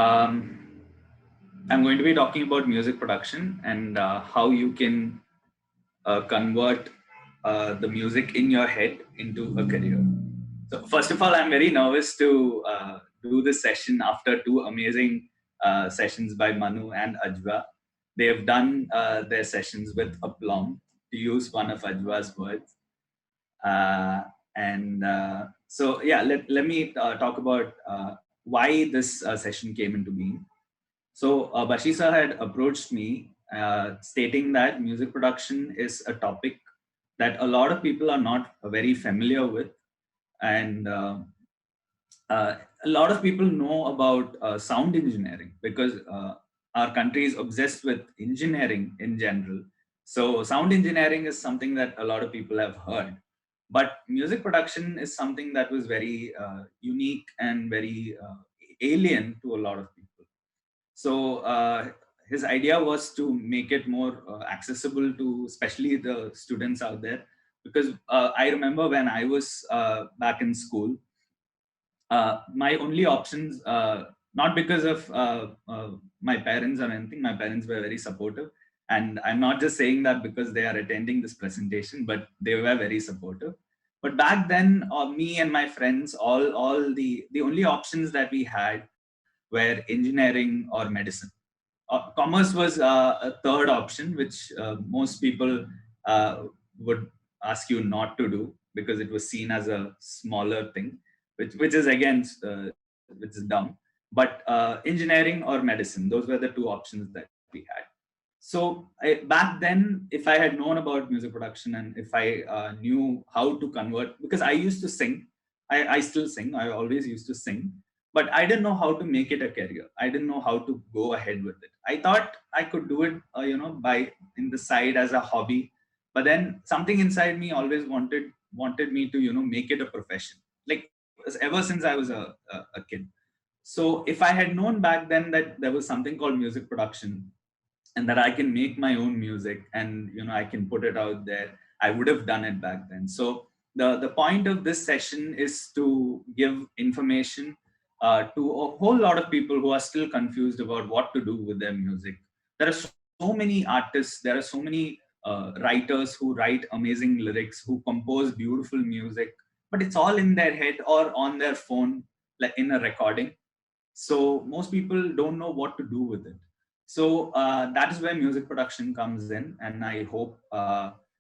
I'm going to be talking about music production and how you can convert the music in your head into a career. So first of all, I'm very nervous to do this session after two amazing sessions by Manu and Ajwa. They have done their sessions with aplomb, to use one of Ajwa's words. So yeah, let me talk about why this session came into being. So Bashisa had approached me stating that music production is a topic that a lot of people are not very familiar with, and a lot of people know about sound engineering because our country is obsessed with engineering in general. So sound engineering is something that a lot of people have heard, but music production is something that was very unique and very alien to a lot of people. So his idea was to make it more accessible to especially the students out there, because I remember when I was back in school, my only options, not because of my parents or anything, my parents were very supportive. And I'm not just saying that because they are attending this presentation, but they were very supportive. But back then, me and my friends, all the only options that we had were engineering or medicine. Commerce was a third option, which most people would ask you not to do because it was seen as a smaller thing, which is again which is dumb. But engineering or medicine, those were the two options that we had. So back then, if I had known about music production and if I knew how to convert, because I used to sing, I still sing, I always used to sing, but I didn't know how to make it a career. I didn't know how to go ahead with it. I thought I could do it, by in the side as a hobby, but then something inside me always wanted me to, make it a profession. Like ever since I was a kid. So if I had known back then that there was something called music production and that I can make my own music and I can put it out there, I would have done it back then. So the point of this session is to give information to a whole lot of people who are still confused about what to do with their music. There are so many artists, there are so many writers who write amazing lyrics, who compose beautiful music, but it's all in their head or on their phone, like in a recording. So most people don't know what to do with it. So that is where music production comes in, and I hope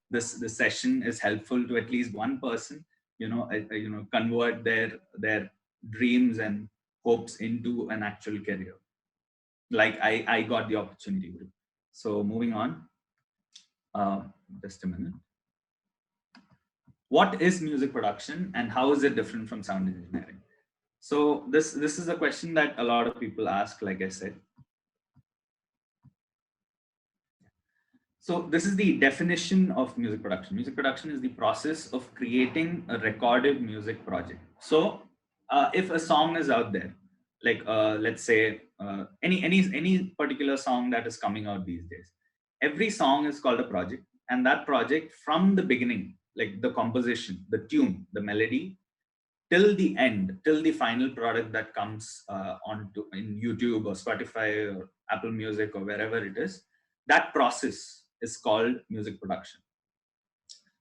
this session is helpful to at least one person. Convert their dreams and hopes into an actual career, like I got the opportunity to. So moving on, just a minute. What is music production, and how is it different from sound engineering? So this is a question that a lot of people ask, like I said. So this is the definition of music production. Music production is the process of creating a recorded music project. So if a song is out there, like let's say any particular song that is coming out these days, every song is called a project, and that project from the beginning, like the composition, the tune, the melody, till the end, till the final product that comes onto in YouTube or Spotify or Apple Music or wherever it is, that process is called music production.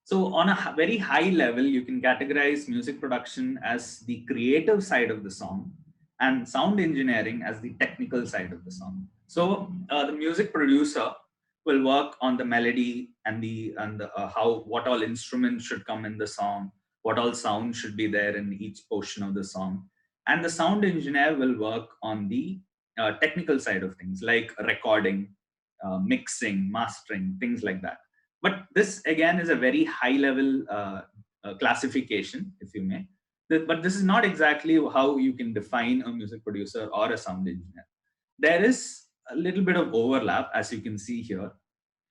So on a very high level, you can categorize music production as the creative side of the song and sound engineering as the technical side of the song. So the music producer will work on the melody and how what all instruments should come in the song, what all sound should be there in each portion of the song, and the sound engineer will work on the technical side of things like recording, mixing, mastering, things like that. But this again is a very high level classification, if you may. But this is not exactly how you can define a music producer or a sound engineer. There is a little bit of overlap, as you can see here.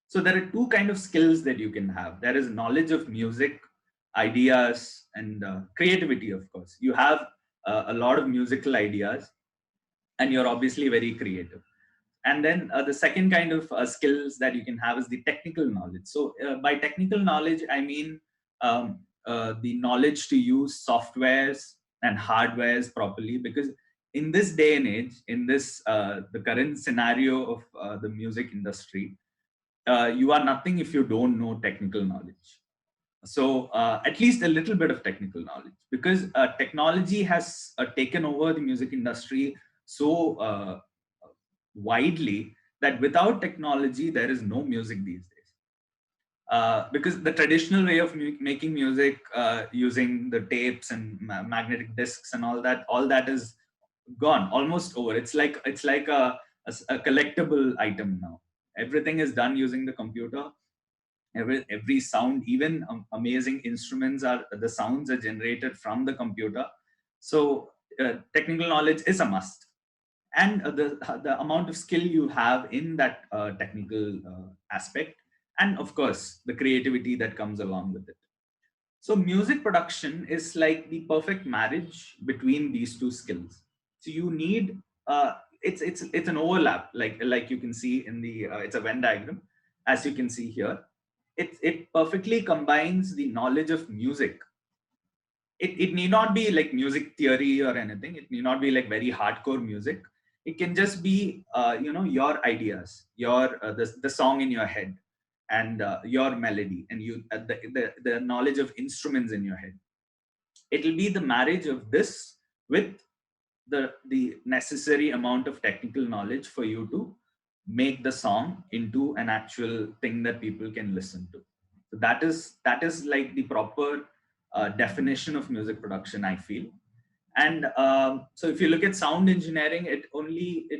So there are two kind of skills that you can have. There is knowledge of music, ideas, and creativity, of course. You have a lot of musical ideas, and you're obviously very creative. And then the second kind of skills that you can have is the technical knowledge. So by technical knowledge, I mean the knowledge to use softwares and hardwares properly, because in this day and age, in this the current scenario of the music industry, you are nothing if you don't know technical knowledge. So at least a little bit of technical knowledge, because technology has taken over the music industry so widely that without technology there is no music these days. Because the traditional way of making music using the tapes and magnetic discs and all that is gone, almost over. It's like a collectible item now. Everything is done using the computer. Every sound, even amazing instruments, are the sounds are generated from the computer. So technical knowledge is a must, and the amount of skill you have in that technical aspect, and of course the creativity that comes along with it. So music production is like the perfect marriage between these two skills. So you need it's an overlap, like you can see in the it's a Venn diagram, as you can see here. It perfectly combines the knowledge of music. It need not be like music theory or anything. It need not be like very hardcore music. It can just be your ideas, your the song in your head, and your melody, and the knowledge of instruments in your head. It'll be the marriage of this with the necessary amount of technical knowledge for you to make the song into an actual thing that people can listen to. So that is like the proper definition of music production, I feel. And so if you look at sound engineering, it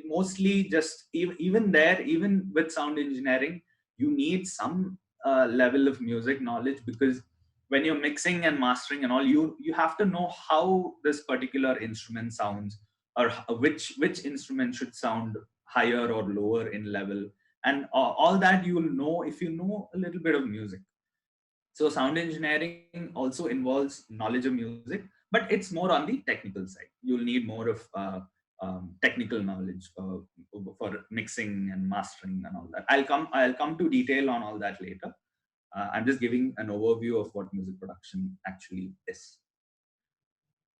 mostly just, even there, even with sound engineering, you need some level of music knowledge, because when you're mixing and mastering and all, you have to know how this particular instrument sounds, or which instrument should sound higher or lower in level, and all that you will know if you know a little bit of music. So sound engineering also involves knowledge of music, but it's more on the technical side. You'll need more of technical knowledge for mixing and mastering and all that. I'll come to detail on all that later. I'm just giving an overview of what music production actually is.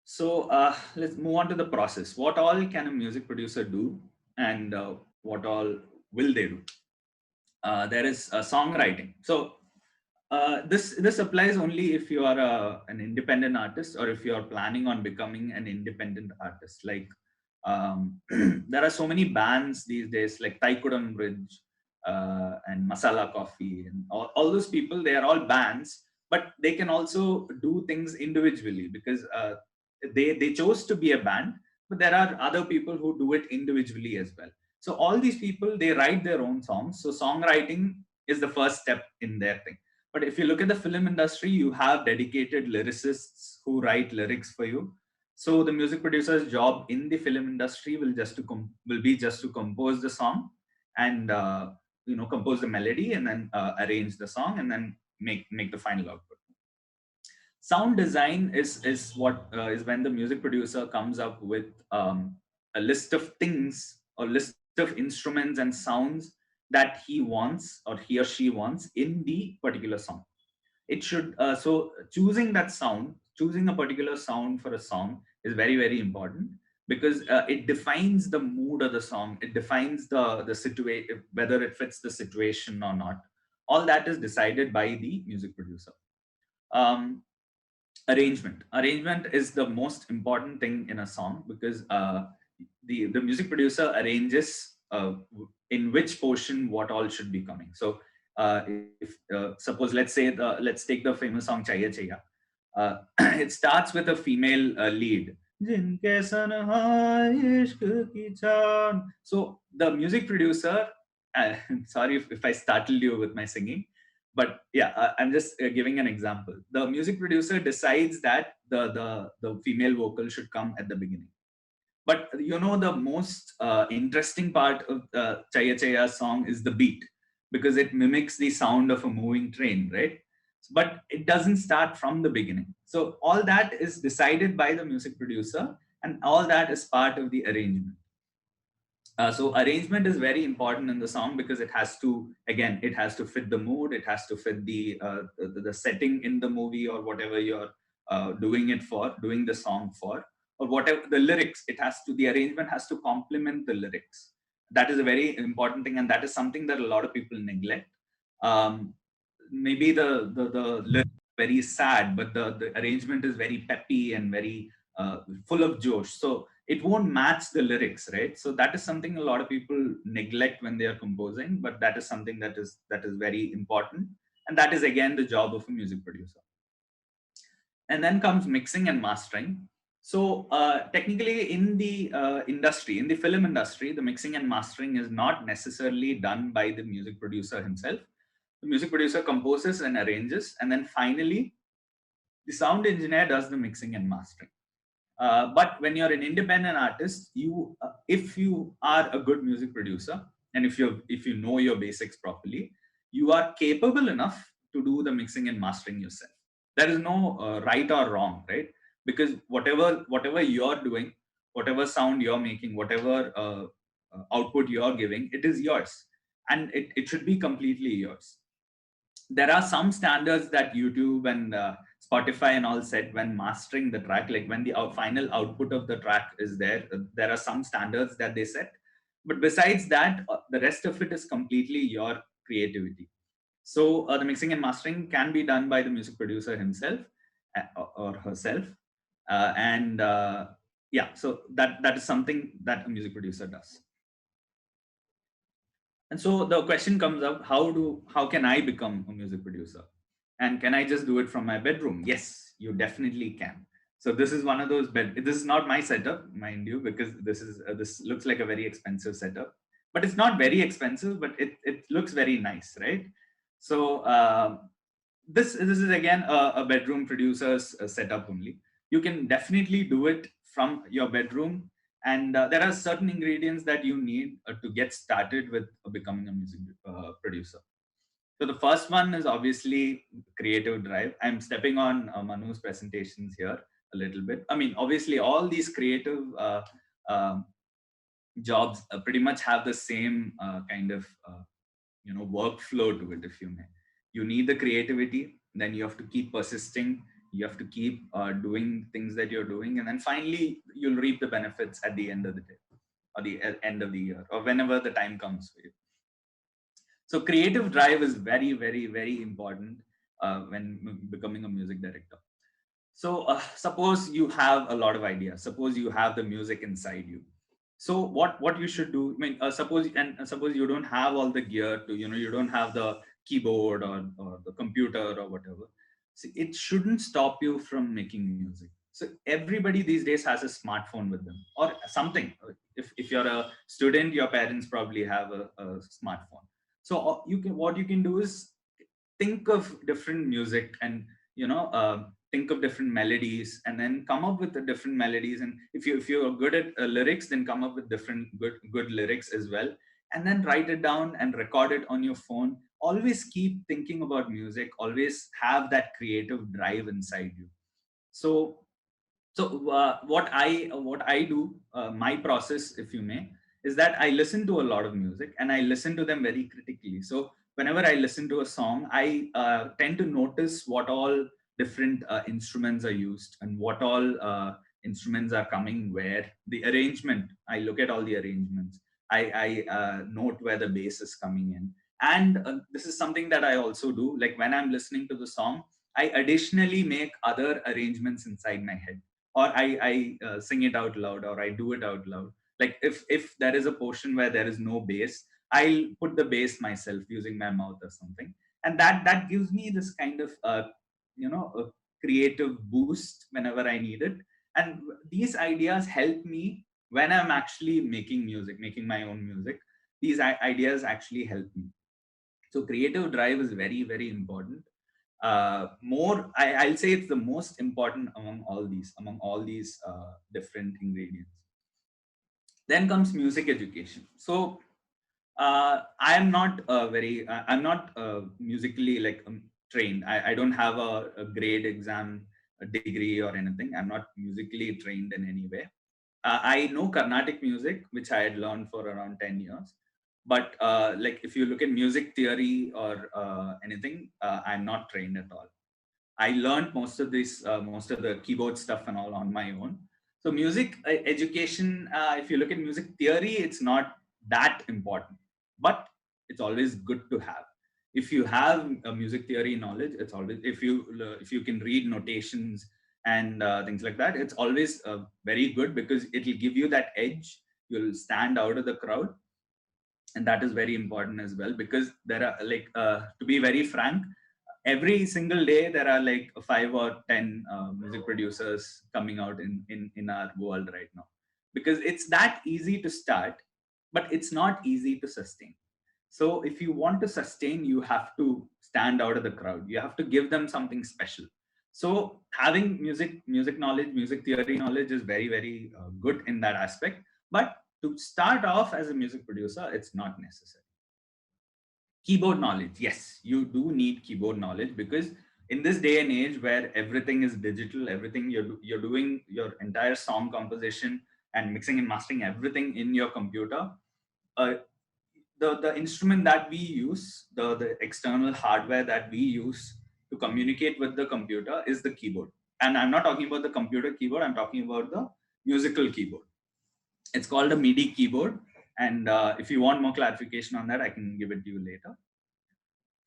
So let's move on to the process. What all can a music producer do, and what all will they do? There is songwriting. So this applies only if you are an independent artist, or if you are planning on becoming an independent artist. Like there are so many bands these days, like Taikudam Bridge and Masala Coffee, and all those people. They are all bands, but they can also do things individually, because they chose to be a band, but there are other people who do it individually as well. So all these people, they write their own songs. So songwriting is the first step in their thing. But if you look at the film industry, you have dedicated lyricists who write lyrics for you. So the music producer's job in the film industry will be just to compose the song, and compose the melody, and then arrange the song, and then make the final output. Sound design is what is when the music producer comes up with a list of things, or list of instruments and sounds that he wants, or he or she wants, in the particular song. It should so choosing a particular sound for a song is very, very important, because it defines the mood of the song. It defines the situation, whether it fits the situation or not. All that is decided by the music producer. um, Arrangement is the most important thing in a song, because the music producer arranges in which portion what all should be coming. So if suppose, let's take the famous song Chaya Chaya. It starts with a female lead. जिनके सनहा इश्क की चान. So the music producer, sorry if I startled you with my singing, but yeah, I'm just giving an example. The music producer decides that the female vocal should come at the beginning. But the most interesting part of Chaya Chaya song is the beat, because it mimics the sound of a moving train, right? But it doesn't start from the beginning. So all that is decided by the music producer, and all that is part of the arrangement. So arrangement is very important in the song, because it has to fit the mood. It has to fit the setting in the movie, or whatever you're doing the song for. or whatever the lyrics, the arrangement has to complement the lyrics. That is a very important thing, and that is something that a lot of people neglect. Maybe the lyrics are very sad, but the arrangement is very peppy and very full of josh. So it won't match the lyrics, right? So that is something a lot of people neglect when they are composing, but that is something that is very important, and that is again the job of a music producer. And then comes mixing and mastering. So technically, in the industry, in the film industry, the mixing and mastering is not necessarily done by the music producer himself. The music producer composes and arranges, and then finally, the sound engineer does the mixing and mastering. But when you're an independent artist, if you are a good music producer, and if you know your basics properly, you are capable enough to do the mixing and mastering yourself. There is no right or wrong, right? Because whatever you're doing, whatever sound you're making, whatever output you're giving, it is yours, and it should be completely yours. There are some standards that YouTube and Spotify and all set when mastering the track, like when the final output of the track is there. There are some standards that they set, but besides that, the rest of it is completely your creativity. So the mixing and mastering can be done by the music producer himself or herself, and yeah, so that is something that a music producer does. And so the question comes up: how can I become a music producer? And can I just do it from my bedroom? Yes, you definitely can. So this is one of those this is not my setup, mind you, because this looks like a very expensive setup, but it's not very expensive, but it looks very nice, right? So this is again a bedroom producer's setup only. You can definitely do it from your bedroom, and there are certain ingredients that you need to get started with becoming a music producer. So the first one is obviously creative drive. I'm stepping on Manu's presentations here a little bit. I mean, obviously, all these creative um jobs pretty much have the same kind of workflow to it, if you may. You need the creativity, then you have to keep persisting, you have to keep doing things that you're doing, and then finally you'll reap the benefits at the end of the day, or the end of the year, or whenever the time comes for you. So creative drive is very, very, very important when becoming a music director. So suppose you have a lot of ideas. Suppose you have the music inside you. So what you should do? I mean, suppose you don't have all the gear to, you don't have the keyboard or the computer or whatever. So it shouldn't stop you from making music. So everybody these days has a smartphone with them or something. If you're a student, your parents probably have a smartphone. So what you can do is think of different music and think of different melodies and then come up with the different melodies. And if you're good at lyrics, then come up with different good lyrics as well, and then write it down and record it on your phone. Always keep thinking about music, always have that creative drive inside you. So so what I do, my process, if you may, is that I listen to a lot of music and I listen to them very critically. So whenever I listen to a song, I tend to notice what all different instruments are used and what all instruments are coming where. The arrangement, I look at all the arrangements. I note where the bass is coming in. And this is something that I also do. Like when I'm listening to the song, I additionally make other arrangements inside my head, or I sing it out loud, or I do it out loud. Like if there is a portion where there is no bass, I'll put the bass myself using my mouth or something, and that gives me this kind of a creative boost whenever I need it. And these ideas help me when I'm actually making music, making my own music. These ideas actually help me. So creative drive is very, very important. I'll say it's the most important among all these different ingredients. Then comes music education. So I'm not musically like trained. I don't have a grade exam, a degree or anything. I'm not musically trained in any way. I know Carnatic music, which I had learned for around 10 years. But like if you look at music theory or anything, I'm not trained at all. I learned most of the keyboard stuff and all on my own. So music education, if you look at music theory, it's not that important, but it's always good to have. If you have a music theory knowledge, it's always, if you can read notations and things like that, it's always very good, because it'll give you that edge. You'll stand out of the crowd, and that is very important as well, because there are like to be very frank, every single day there are like 5 or 10 music producers coming out in our world right now, because it's that easy to start, but it's not easy to sustain. So if you want to sustain, you have to stand out of the crowd, you have to give them something special. So having music knowledge, music theory knowledge is very, very good in that aspect. But to start off as a music producer, it's not necessary. Keyboard knowledge, yes, you do need keyboard knowledge, because in this day and age where everything is digital, everything you're doing your entire song composition and mixing and mastering everything in your computer. uh, the instrument that we use, the external hardware that we use to communicate with the computer, is the keyboard. And I'm not talking about the computer keyboard, I'm talking about the musical keyboard. It's called a MIDI keyboard. And if you want more clarification on that, I can give it to you later.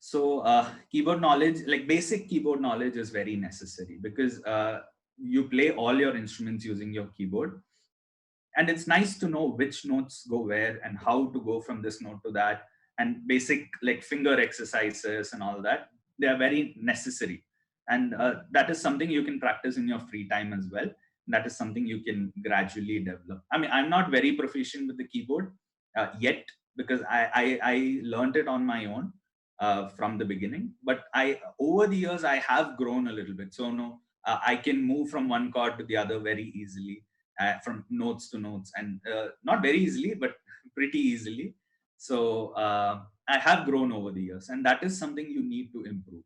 So keyboard knowledge, like basic keyboard knowledge, is very necessary, because you play all your instruments using your keyboard, and it's nice to know which notes go where and how to go from this note to that, and basic like finger exercises and all that. They are very necessary, and that is something you can practice in your free time as well. That is something you can gradually develop. I mean, I'm not very proficient with the keyboard yet, because I learned it on my own from the beginning, but I over the years I have grown a little bit. So no, I can move from one chord to the other very easily, from notes to notes, and not very easily, but pretty easily. So I have grown over the years, and that is something you need to improve.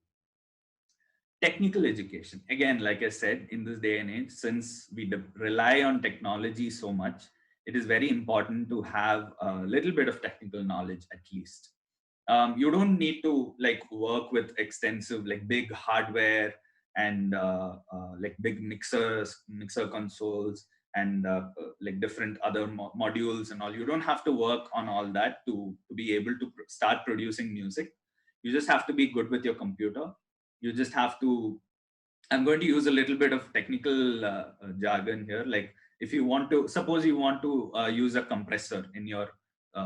Technical education, again, like I said, in this day and age, since we rely on technology so much, it is very important to have a little bit of technical knowledge at least. You don't need to like work with extensive like big hardware and like big mixer consoles and like different other modules and all. You don't have to work on all that to be able to start producing music. You just have to be good with your computer. You just have to, I'm going to use a little bit of technical jargon here. Like if you want to, suppose you want to use a compressor in your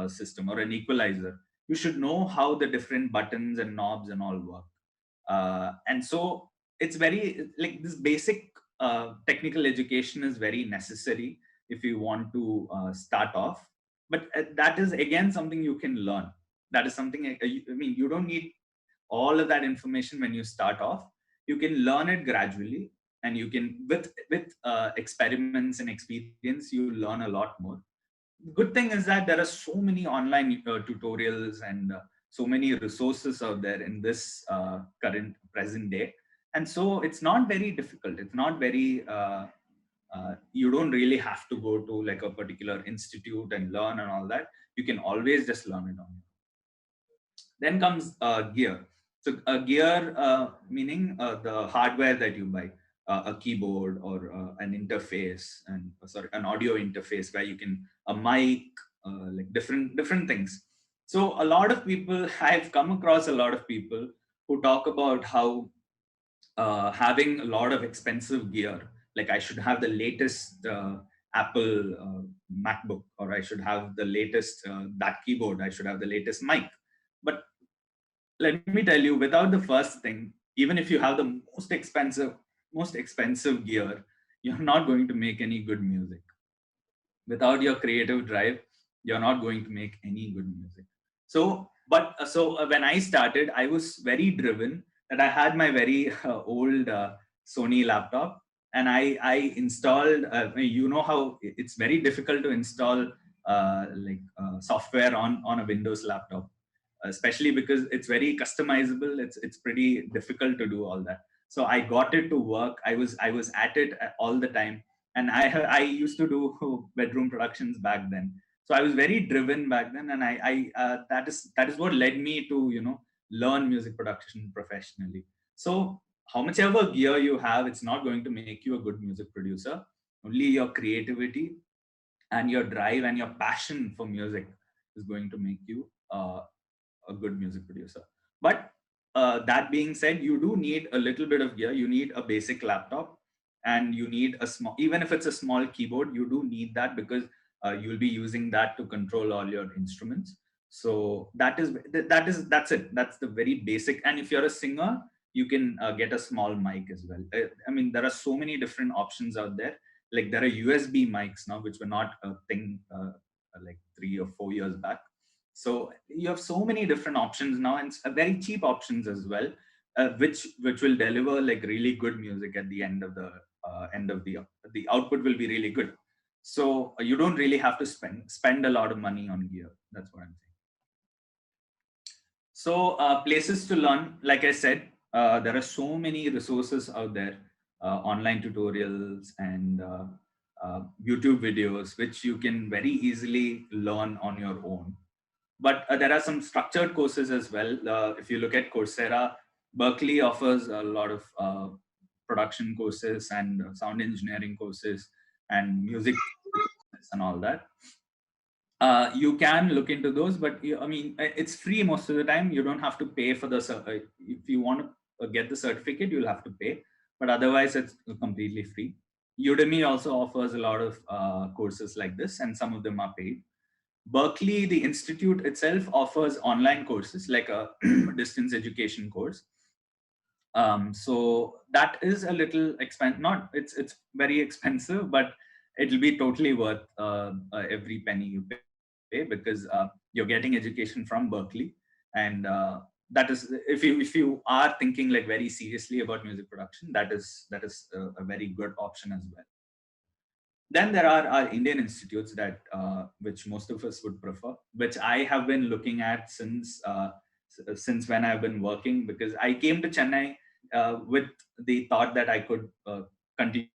system, or an equalizer, you should know how the different buttons and knobs and all work. And so it's very like this basic technical education is very necessary if you want to start off. But that is again something you can learn. That is something, I mean, you don't need all of that information when you start off. You can learn it gradually, and you can with experiments and experience, you learn a lot more. Good thing is that there are so many online tutorials and so many resources out there in this current present day. And so it's not very difficult, it's not very you don't really have to go to like a particular institute and learn and all that. You can always just learn it on. Then comes gear. So gear meaning the hardware that you buy, a keyboard or an interface, and sorry, an audio interface where you can a mic, like different things. So a lot of people, I've come across a lot of people who talk about how having a lot of expensive gear, like I should have the latest Apple MacBook, or I should have the latest that keyboard, I should have the latest mic. But let me tell you, without the first thing, even if you have the most expensive gear, you're not going to make any good music. Without your creative drive, you're not going to make any good music. So when I started, I was very driven, that I had my very old Sony laptop, and I installed you know how it's very difficult to install software on a Windows laptop, especially because it's very customizable. It's pretty difficult to do all that. So I got it to work. I was at it all the time, and I used to do bedroom productions back then. So I was very driven back then, and that is what led me to learn music production professionally. So how much ever gear you have, it's not going to make you a good music producer. Only your creativity and your drive and your passion for music is going to make you a good music producer. But that being said, you do need a little bit of gear. You need a basic laptop, and you need a small, even if it's a small keyboard, you do need that, because you'll be using that to control all your instruments. So that's it. That's the very basic. And if you're a singer, you can get a small mic as well. I mean, there are so many different options out there. Like there are USB mics now, which were not a thing like 3 or 4 years back. So you have so many different options now, and very cheap options as well, which will deliver like really good music at the end of the output will be really good. So you don't really have to spend a lot of money on gear. That's what I'm saying. So places to learn, like I said, there are so many resources out there, online tutorials and YouTube videos, which you can very easily learn on your own. But there are some structured courses as well. If you look at Coursera, Berkeley offers a lot of production courses and sound engineering courses and music and all that. You can look into those, but I mean, it's free most of the time. You don't have to pay for the if you want to get the certificate, you'll have to pay, but otherwise it's completely free. Udemy also offers a lot of courses like this, and some of them are paid. Berkeley, the institute itself, offers online courses like a distance education course. So that is a little expensive. Not it's very expensive, but it'll be totally worth every penny you pay, because you're getting education from Berkeley, and that is, if you are thinking like very seriously about music production, that is a very good option as well. Then there are our Indian institutes that which most of us would prefer, which I have been looking at since when I've been working, because I came to Chennai with the thought that I could continue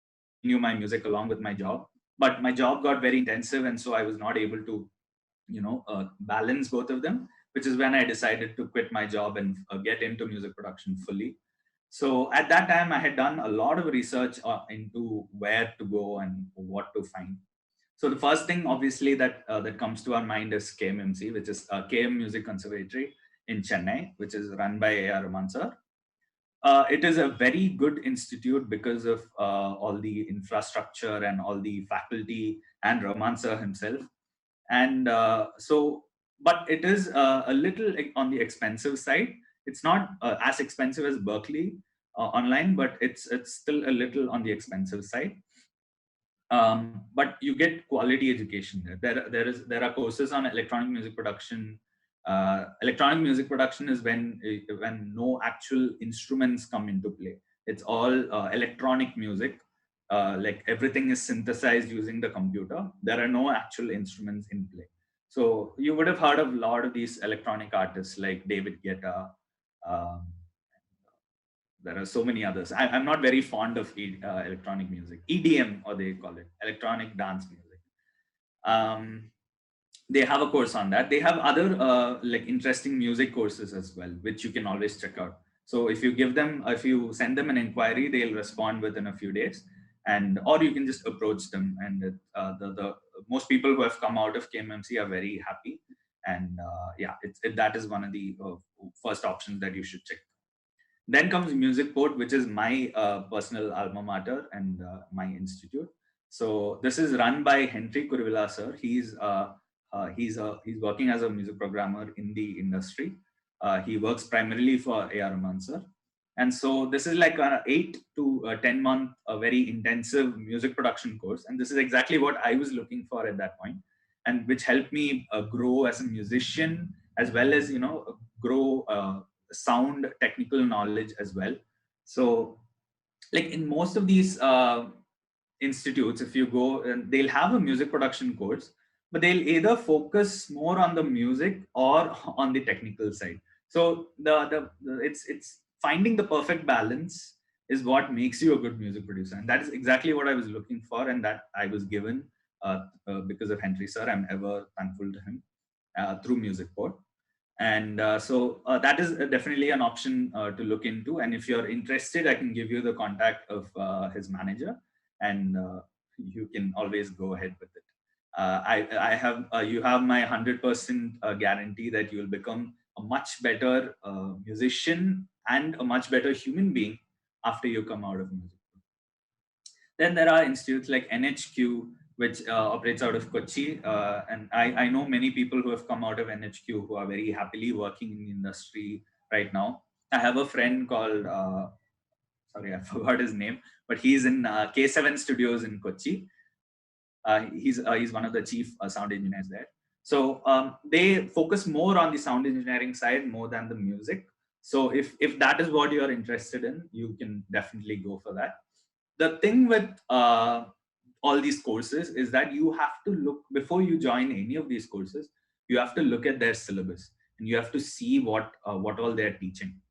my music along with my job. But my job got very intensive, and so I was not able to, balance both of them, which is when I decided to quit my job and get into music production fully. So at that time, I had done a lot of research into where to go and what to find. So the first thing, obviously, that comes to our mind is KMMC, which is KM Music Conservatory in Chennai, which is run by A.R. Rahman sir. It is a very good institute because of all the infrastructure and all the faculty and Rahman sir himself. And but it is a little on the expensive side. It's not as expensive as Berkeley online, but it's still a little on the expensive side. But you get quality education there. There are courses on electronic music production. Electronic music production is when no actual instruments come into play. It's all electronic music. Like everything is synthesized using the computer. There are no actual instruments in play. So you would have heard of a lot of these electronic artists like David Guetta. Um, there are so many others. I'm not very fond of electronic music, EDM, or they call it electronic dance music. Um, they have a course on that. They have other like interesting music courses as well, which you can always check out. So if you send them an inquiry, they'll respond within a few days, and or you can just approach them. And the most people who have come out of KMMC are very happy. And yeah, that is one of the first options that you should check. Then comes Music Port, which is my personal alma mater and my institute. So this is run by Henry Kurvilla sir. He's working as a music programmer in the industry. He works primarily for A.R. Rahman sir. And so this is like an 8 to 10 month, a very intensive music production course. And this is exactly what I was looking for at that point, and which helped me grow as a musician, as well as, grow sound technical knowledge as well. So like in most of these institutes, if you go, they'll have a music production course, but they'll either focus more on the music or on the technical side. So it's finding the perfect balance is what makes you a good music producer, and that is exactly what I was looking for, and that I was given because of Henry sir. I'm ever thankful to him through Music Port. And so that is definitely an option to look into. And if you're interested, I can give you the contact of his manager, and you can always go ahead with it. I have you have my 100% guarantee that you will become a much better musician and a much better human being after you come out of music. Then there are institutes like NHQ, which operates out of Kochi. And I know many people who have come out of NHQ who are very happily working in the industry right now. I have a friend called, sorry, I forgot his name, but he's in K7 Studios in Kochi. He's one of the chief sound engineers there. So they focus more on the sound engineering side more than the music. So if that is what you are interested in, you can definitely go for that. The thing with all these courses is that you have to look before you join any of these courses. You have to look at their syllabus and you have to see what all they're teaching.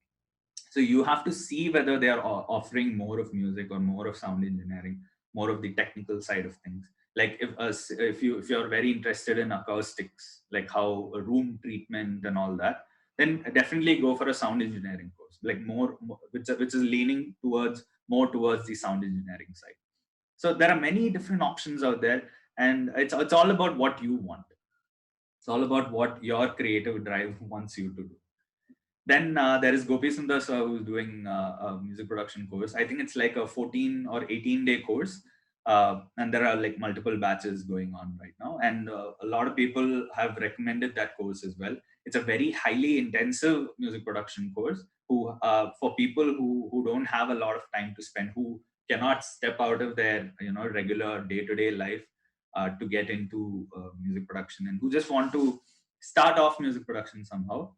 So you have to see whether they are offering more of music or more of sound engineering, more of the technical side of things. Like if you're very interested in acoustics, like how a room treatment and all that, then definitely go for a sound engineering course, like which is leaning towards more towards the sound engineering side. So there are many different options out there, and it's all about what you want. It's all about what your creative drive wants you to do. Then there is Gopi Sundar sir, who's doing a music production course. I think it's like a 14 or 18-day course. And there are like multiple batches going on right now. And a lot of people have recommended that course as well. It's a very highly intensive music production course for people who don't have a lot of time to spend, who cannot step out of their regular day-to-day life to get into music production, and who just want to start off music production somehow.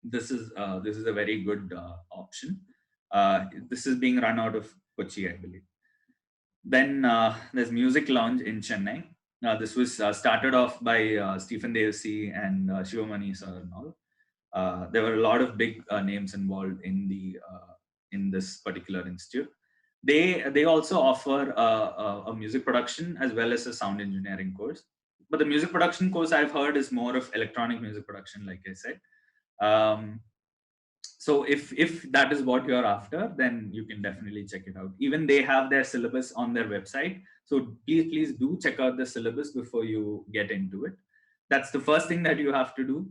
This is a very good option. This is being run out of Kochi, I believe. Then there's Music Lounge in Chennai. This was started off by Stephen Devsey and Shivamani sir and all. There were a lot of big names involved in this particular institute. They also offer a music production as well as a sound engineering course. But the music production course I've heard is more of electronic music production, like I said. Um, so if that is what you're after, then you can definitely check it out. Even they have their syllabus on their website, so please do check out the syllabus before you get into it. That's the first thing that you have to do.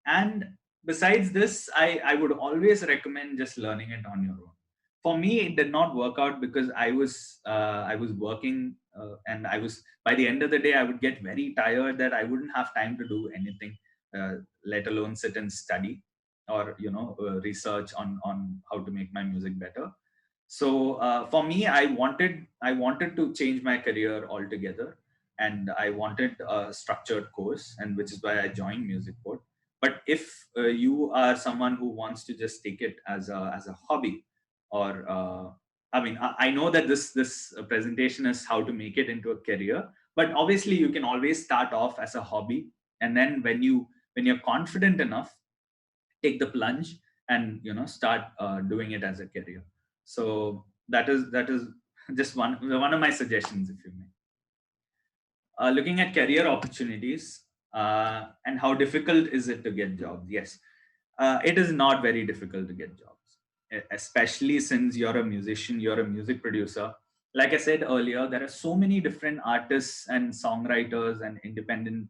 And besides this, I would always recommend just learning it on your own. For me, it did not work out because I was working, and I was, by the end of the day, I would get very tired that I wouldn't have time to do anything, let alone sit and study or research on how to make my music better. So for me, I wanted to change my career altogether, and I wanted a structured course, and which is why I joined Music Board. But if you are someone who wants to just take it as a hobby, or I mean, I know that this presentation is how to make it into a career, but obviously you can always start off as a hobby, and then when you're confident enough, take the plunge and start doing it as a career. So that is just one of my suggestions, if you may. Looking at career opportunities, and how difficult is it to get jobs? Yes, it is not very difficult to get jobs, especially since you're a musician, you're a music producer. Like I said earlier, there are so many different artists and songwriters and independent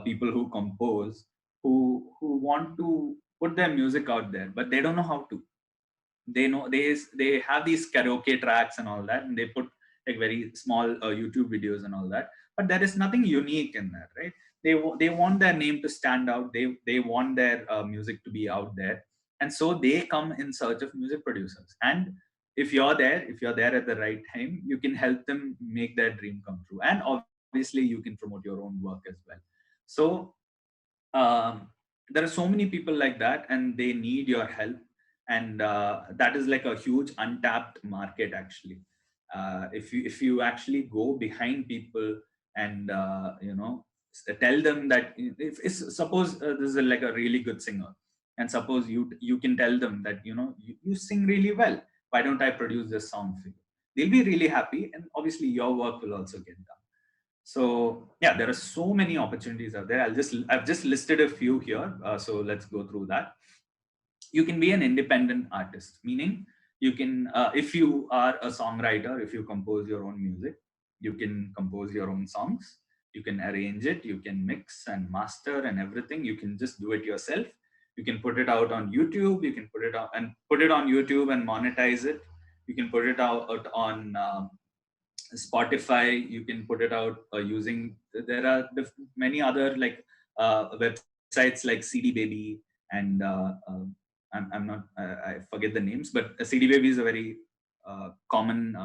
people who compose, who want to put their music out there, but they don't know how to. They have these karaoke tracks and all that, and they put like very small YouTube videos and all that, but there is nothing unique in that, right? They want their name to stand out. They want their music to be out there, and so they come in search of music producers. And if you're there at the right time, you can help them make their dream come true, and obviously you can promote your own work as well. So there are so many people like that, and they need your help. And that is like a huge untapped market, actually. If you actually go behind people and tell them that, if suppose this is like a really good singer, and suppose you can tell them that you sing really well, why don't I produce this song for you? They'll be really happy, and obviously your work will also get done. So yeah, there are so many opportunities out there. I've just listed a few here. So let's go through that. You can be an independent artist, meaning you can, if you are a songwriter, if you compose your own music, You can compose your own songs. You can arrange it. You can mix and master and everything. You can just do it yourself. You can put it out on YouTube. You can put it on YouTube and monetize it. You can put it out on Spotify. You can put it out using. There are many other like websites like CD Baby and I'm not I forget the names, but CD Baby is a very common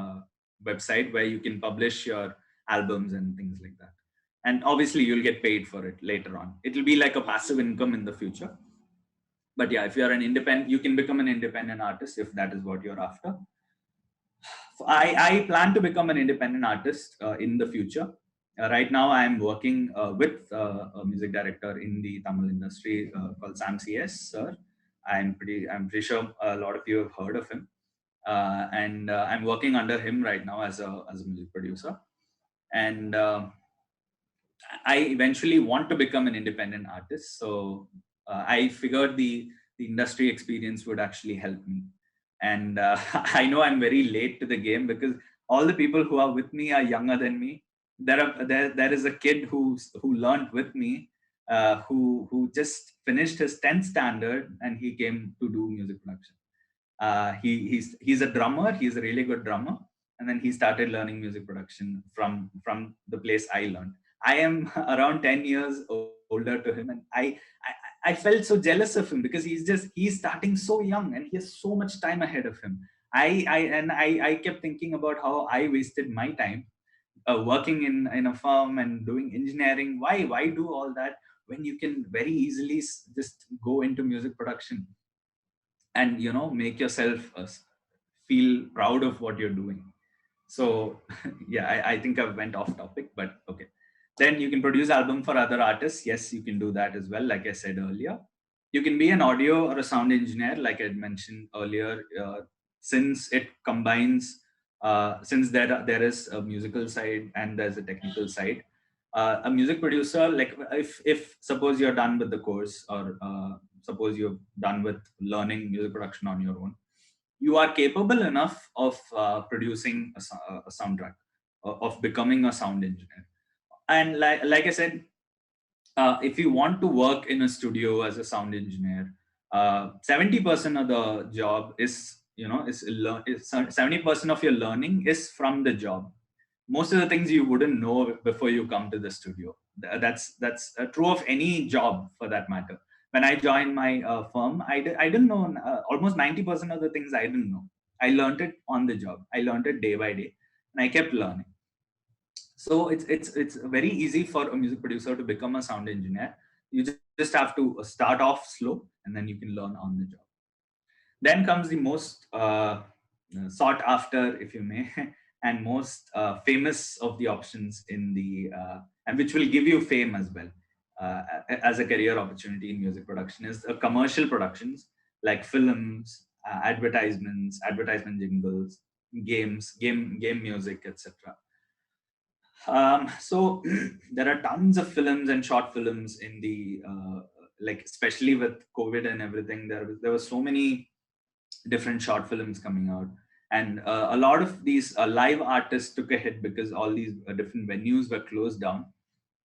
website where you can publish your albums and things like that. And obviously, you'll get paid for it later on. It'll be like a passive income in the future. But yeah, if you are an independent, you can become an independent artist if that is what you're after. I plan to become an independent artist in the future. Right now, I am working with a music director in the Tamil industry called Sam CS, sir. I'm pretty sure a lot of you have heard of him. And I'm working under him right now as a music producer. And I eventually want to become an independent artist. So I figured the industry experience would actually help me. And I know I'm very late to the game because all the people who are with me are younger than me. There is a kid who learned with me, who just finished his 10th standard and he came to do music production. He's a drummer. He's a really good drummer, and then he started learning music production from the place I learned. I am around 10 years older to him, and I felt so jealous of him because he's starting so young and he has so much time ahead of him. I kept thinking about how I wasted my time working in a firm and doing engineering. Why do all that when you can very easily just go into music production and make yourself feel proud of what you're doing. So yeah, I think I went off topic, but okay. Then you can produce album for other artists. Yes, you can do that as well. Like I said earlier, you can be an audio or a sound engineer, like I mentioned earlier. Since it combines, since there is a musical side and there's a technical side, a music producer, like if suppose you're done with the course, or suppose you're done with learning music production on your own, you are capable enough of producing a soundtrack, of becoming a sound engineer. And like I said, if you want to work in a studio as a sound engineer, 70% of the job is, 70% of your learning is from the job. Most of the things you wouldn't know before you come to the studio. That's true of any job for that matter. When I joined my firm, I didn't know almost 90% of the things I didn't know. I learned it on the job. I learned it day by day, and I kept learning. So it's very easy for a music producer to become a sound engineer. You just have to start off slow, and then you can learn on the job. Then comes the most sought after, if you may, and most famous of the options in the and which will give you fame as well as a career opportunity in music production, is commercial productions like films, advertisements, advertisement jingles, game music, etc. So there are tons of films and short films in the like, especially with COVID and everything. There were so many different short films coming out, and a lot of these live artists took a hit because all these different venues were closed down.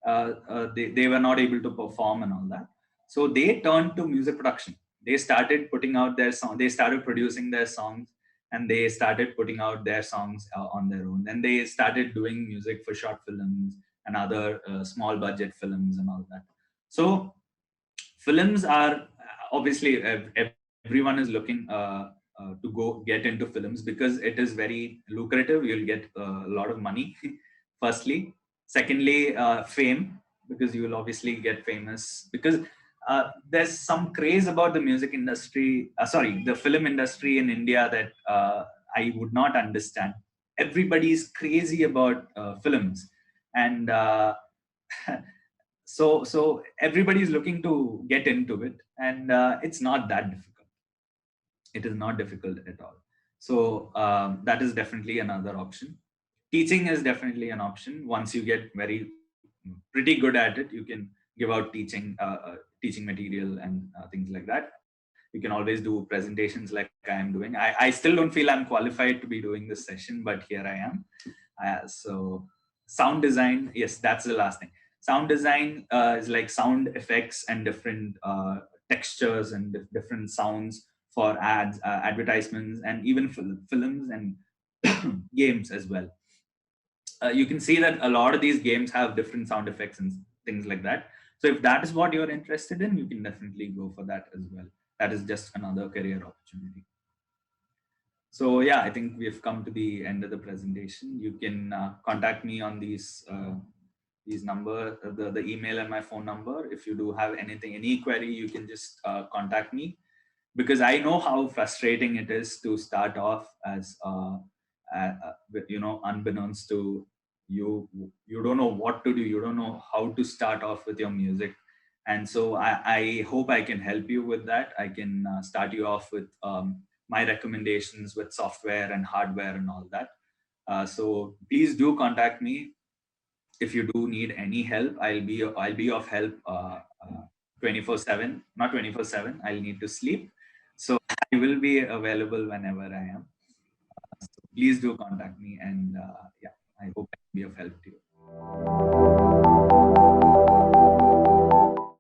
They were not able to perform and all that, so they turned to music production. They started putting out their song. They started producing their songs, and they started putting out their songs on their own. Then they started doing music for short films and other small budget films and all that. So films are obviously, everyone is looking to go get into films because it is very lucrative. You'll get a lot of money. Firstly, secondly, fame, because you will obviously get famous because there's some craze about the music industry. Sorry, the film industry in India that I would not understand. Everybody's crazy about films, and so everybody is looking to get into it, and it's not that difficult. It is not difficult at all. So that is definitely another option. Teaching is definitely an option. Once you get pretty good at it, you can give out teaching material and things like that. You can always do presentations like I am doing. I still don't feel I'm qualified to be doing this session, but here I am. So sound design, yes, that's the last thing. Sound design is like sound effects and different textures and different sounds for ads, advertisements, and even films and games as well. You can see that a lot of these games have different sound effects and things like that. So if that is what you're interested in, you can definitely go for that as well. That is just another career opportunity. So yeah, I think we've come to the end of the presentation. You can contact me on these number, the email and my phone number. If you do have anything, any query, you can just contact me, because I know how frustrating it is to start off as unbeknownst to you, you don't know what to do, you don't know how to start off with your music. And so I hope I can help you with that. I can start you off with my recommendations with software and hardware and all that. So please do contact me if you do need any help. I'll be of help 24/7. Not 24/7. I'll need to sleep, so I will be available whenever I am. So please do contact me, and yeah.